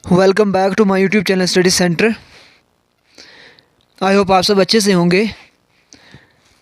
Welcome back to my YouTube channel study centre. I hope आप सब अच्छे से होंगे।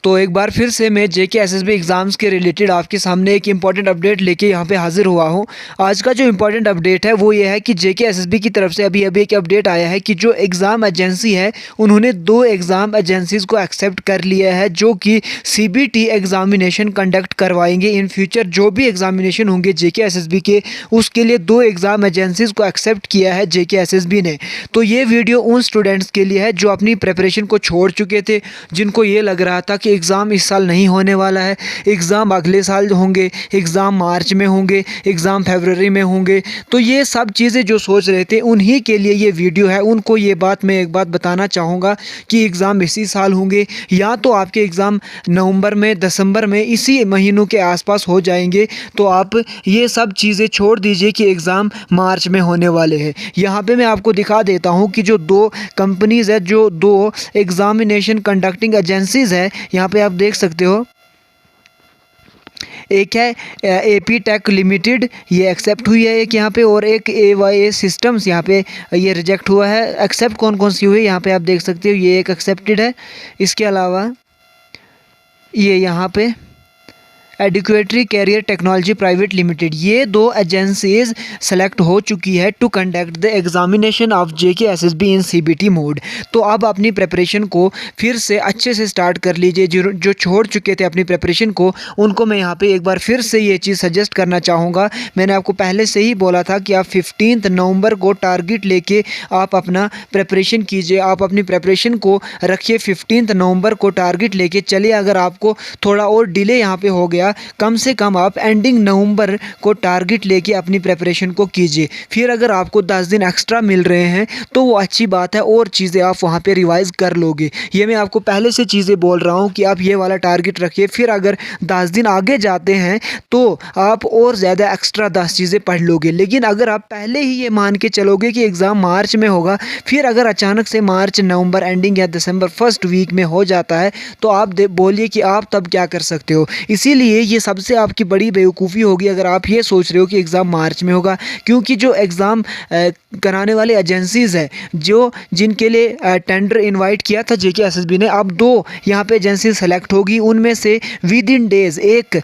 तो एक बार फिर से मैं जेके एसएसबी एग्ज़ाम्स के रिलेटेड आपके सामने एक इम्पॉर्टेंट अपडेट लेके यहाँ पे हाज़िर हुआ हूँ। आज का जो इम्पॉर्टेंट अपडेट है वो ये है कि जेके एसएसबी की तरफ से अभी एक अपडेट आया है कि जो एग्ज़ाम एजेंसी है उन्होंने 2 एग्ज़ाम एजेंसीज़ को एक्सेप्ट कर लिया है जो कि सीबीटी एग्ज़ामिनेशन कंडक्ट करवाएंगे। इन फ्यूचर जो भी एग्ज़ामिनेशन होंगे जेके एसएसबी के, उसके लिए 2 एग्ज़ाम एजेंसीज़ को एक्सेप्ट किया है जेके एसएसबी ने। तो ये वीडियो उन स्टूडेंट्स के लिए है जो अपनी प्रिपरेशन को छोड़ चुके थे, जिनको ये लग रहा था कि एग्ज़ाम इस साल नहीं होने वाला है, एग्ज़ाम अगले साल होंगे, एग्ज़ाम मार्च में होंगे, एग्ज़ाम फरवरी में होंगे। तो ये सब चीज़ें जो सोच रहे थे उन्हीं के लिए ये वीडियो है। उनको ये बात मैं एक बात बताना चाहूँगा कि एग्ज़ाम इसी साल होंगे या तो आपके एग्ज़ाम नवंबर में, दिसंबर में, इसी महीनों के आसपास हो जाएंगे। तो आप ये सब चीज़ें छोड़ दीजिए कि एग्ज़ाम मार्च में होने वाले हैं। यहाँ पे मैं आपको दिखा देता हूँ कि जो 2 कंपनीज़ है, जो 2 एग्ज़ामिनेशन कंडक्टिंग एजेंसीज़ है, यहाँ पे आप देख सकते हो। एक है एपी टेक लिमिटेड, ये एक्सेप्ट हुई है एक यहाँ पे, और एक एवाई सिस्टम्स यहाँ पे ये रिजेक्ट हुआ है। एक्सेप्ट कौन कौन सी हुई यहाँ पे आप देख सकते हो, ये एक एक्सेप्टेड है। इसके अलावा ये यहाँ पे educatory career technology private limited, ये 2 एजेंसीज सेलेक्ट हो चुकी है to conduct the examination of JK SSB in CBT mode. तो अब अपनी प्रिपरेशन को फिर से अच्छे से स्टार्ट कर लीजिए। जो छोड़ चुके थे अपनी प्रिपरेशन को, उनको मैं यहाँ पे एक बार फिर से ये चीज़ सजेस्ट करना चाहूँगा। मैंने आपको पहले से ही बोला था कि आप 15 नवंबर को टारगेट लेके आप अपना प्रिपरेशन कीजिए। आप अपनी प्रिपरेशन को रखिए 15 नवंबर को टारगेट लेके चलिए। अगर आपको थोड़ा और डिले यहाँ पे हो गया, कम से कम आप एंडिंग नवंबर को टारगेट लेके अपनी प्रिपरेशन को कीजिए। फिर अगर आपको 10 दिन एक्स्ट्रा मिल रहे हैं तो वो अच्छी बात है, और चीज़ें आप वहाँ पे रिवाइज़ कर लोगे। ये मैं आपको पहले से चीज़ें बोल रहा हूँ कि आप ये वाला टारगेट रखिए। फिर अगर 10 दिन आगे जाते हैं तो आप और ज़्यादा एक्स्ट्रा 10 चीज़ें पढ़ लोगे। लेकिन अगर आप पहले ही ये मान के चलोगे कि एग्ज़ाम मार्च में होगा, फिर अगर अचानक से मार्च, नवंबर एंडिंग या दिसंबर फर्स्ट वीक में हो जाता है, तो आप बोलिए कि आप तब क्या कर सकते हो। इसीलिए ये सबसे आपकी बड़ी बेवकूफ़ी होगी अगर आप ये सोच रहे हो कि एग्ज़ाम मार्च में होगा, क्योंकि जो एग्ज़ाम कराने वाले एजेंसीज़ है, जो जिनके लिए टेंडर इनवाइट किया था जेके एसएसबी ने, अब 2 यहाँ पे एजेंसी सेलेक्ट होगी। उनमें से विद इन डेज़ एक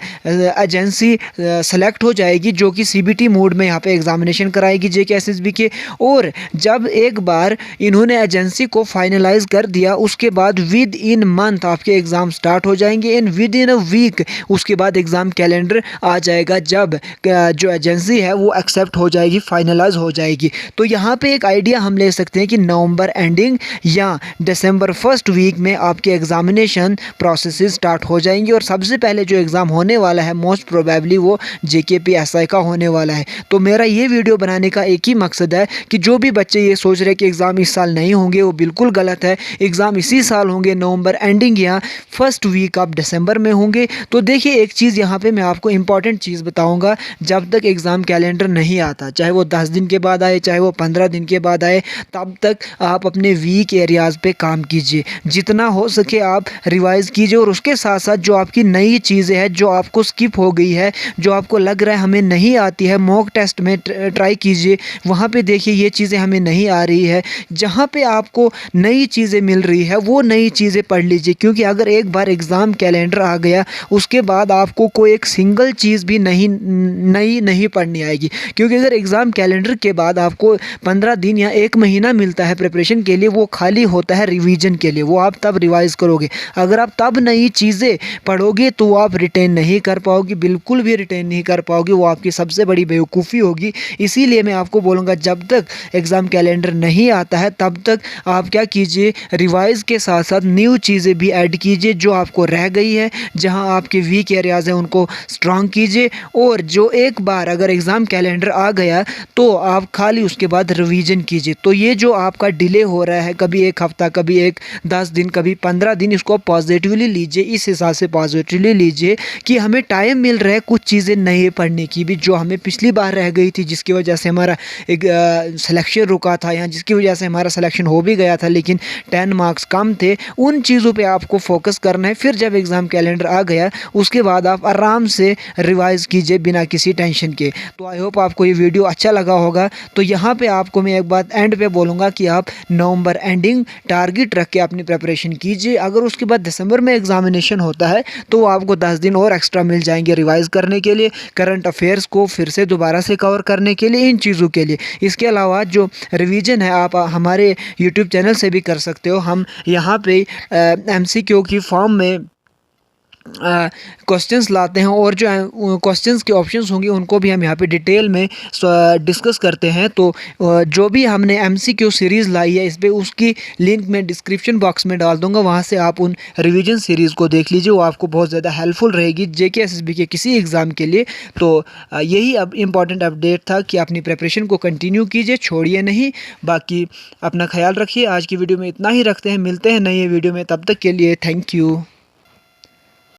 एजेंसी सेलेक्ट हो जाएगी जो कि सीबीटी मोड में यहाँ पे एग्ज़ामिनेशन कराएगी जेके एसएसबी के। और जब एक बार इन्होंने एजेंसी को फाइनलाइज़ कर दिया, उसके बाद विद इन मंथ आपके एग्ज़ाम स्टार्ट हो जाएंगे। In with in a week उसके बाद एग्ज़ाम कैलेंडर आ जाएगा, जब जो एजेंसी है वो एक्सेप्ट हो जाएगी, फाइनलाइज हो जाएगी। तो यहाँ पे एक आइडिया हम ले सकते हैं कि नवंबर एंडिंग या दिसंबर फर्स्ट वीक में आपके एग्ज़ामिनेशन प्रोसेस स्टार्ट हो जाएंगे। और सबसे पहले जो एग्ज़ाम होने वाला है मोस्ट प्रोबेबली वो जेकेपीएसआई का होने वाला है। तो मेरा ये वीडियो बनाने का एक ही मकसद है कि जो भी बच्चे ये सोच रहे हैं कि एग्ज़ाम इस साल नहीं होंगे, वो बिल्कुल गलत है। एग्ज़ाम इसी साल होंगे, नवंबर एंडिंग या फर्स्ट वीक आप दिसंबर में होंगे। तो देखिए, एक चीज़ यहाँ पे मैं आपको इंपॉर्टेंट चीज़ बताऊंगा, जब तक एग्ज़ाम कैलेंडर नहीं आता, चाहे वो 10 दिन के बाद आए, चाहे वो 15 दिन के बाद आए, तब तक आप अपने वीक एरियाज़ पे काम कीजिए। जितना हो सके आप रिवाइज़ कीजिए, और उसके साथ साथ जो आपकी नई चीज़ें हैं, जो आपको स्किप हो गई है, जो आपको लग रहा है हमें नहीं आती है, मॉक टेस्ट में ट्राई कीजिए। वहाँ पे देखिए ये चीज़ें हमें नहीं आ रही है। जहाँ पे आपको नई चीज़ें मिल रही है वो नई चीज़ें पढ़ लीजिए, क्योंकि अगर एक बार एग्ज़ाम कैलेंडर आ गया, उसके बाद आपको कोई एक सिंगल चीज़ भी नहीं पढ़नी आएगी। क्योंकि अगर एग्ज़ाम कैलेंडर के बाद आपको 15 दिन या 1 महीना मिलता है प्रिपरेशन के लिए, वो खाली होता है रिवीजन के लिए। वो आप तब रिवाइज़ करोगे। अगर आप तब नई चीज़ें पढ़ोगे तो आप रिटेन नहीं कर पाओगे, बिल्कुल भी रिटेन नहीं कर पाओगे। वो आपकी सबसे बड़ी बेवकूफ़ी होगी। इसीलिए मैं आपको बोलूँगा, जब तक एग्ज़ाम कैलेंडर नहीं आता है तब तक आप क्या कीजिए, रिवाइज़ के साथ साथ न्यू चीज़ें भी ऐड कीजिए जो आपको रह गई है। जहाँ आपके वीक एरियाज़ हैं उनको स्ट्रॉन्ग कीजिए, और जो एक बार अगर एग्ज़ाम कैलेंडर आ गया तो आप खाली उसके बाद रिवीजन कीजिए। तो ये जो आपका डिले हो रहा है, कभी 1 हफ़्ता, कभी 10 दिन, कभी 15 दिन, इसको पॉजिटिवली लीजिए। इस हिसाब से पॉजिटिवली लीजिए कि हमें टाइम मिल रहा है कुछ चीज़ें नए पढ़ने की भी, जो हमें पिछली बार रह गई थी, जिसकी वजह से हमारा एक सिलेक्शन रुका था, या जिसकी वजह से हमारा सिलेक्शन हो भी गया था लेकिन 10 मार्क्स कम थे। उन चीज़ों पे आपको फोकस करना है। फिर जब एग्ज़ाम कैलेंडर आ गया, उसके बाद बाद आप आराम से रिवाइज़ कीजिए बिना किसी टेंशन के। तो आई होप आपको ये वीडियो अच्छा लगा होगा। तो यहाँ पे आपको मैं एक बात एंड पे बोलूँगा कि आप नवंबर एंडिंग टारगेट रख के अपनी प्रिपरेशन कीजिए। अगर उसके बाद दिसंबर में एग्जामिनेशन होता है तो आपको 10 दिन और एक्स्ट्रा मिल जाएंगे रिवाइज़ करने के लिए, करंट अफेयर्स को फिर से दोबारा से कवर करने के लिए, इन चीज़ों के लिए। इसके अलावा जो रिवीजन है आप हमारे यूट्यूब चैनल से भी कर सकते हो। हम यहाँ पे MCQ की फॉर्म में क्वेश्चंस लाते हैं और जो क्वेश्चंस के ऑप्शंस होंगे उनको भी हम यहाँ पे डिटेल में डिस्कस करते हैं। तो जो भी हमने MCQ सीरीज़ लाई है इस पर उसकी लिंक मैं डिस्क्रिप्शन बॉक्स में डाल दूंगा, वहाँ से आप उन रिवीजन सीरीज़ को देख लीजिए, वो आपको बहुत ज़्यादा हेल्पफुल रहेगी JK SSB के किसी एग्ज़ाम के लिए। तो यही अब इम्पॉर्टेंट अपडेट था कि अपनी प्रिपरेशन को कंटिन्यू कीजिए, छोड़िए नहीं। बाकी अपना ख्याल रखिए। आज की वीडियो में इतना ही रखते हैं, मिलते हैं नई वीडियो में, तब तक के लिए थैंक यू।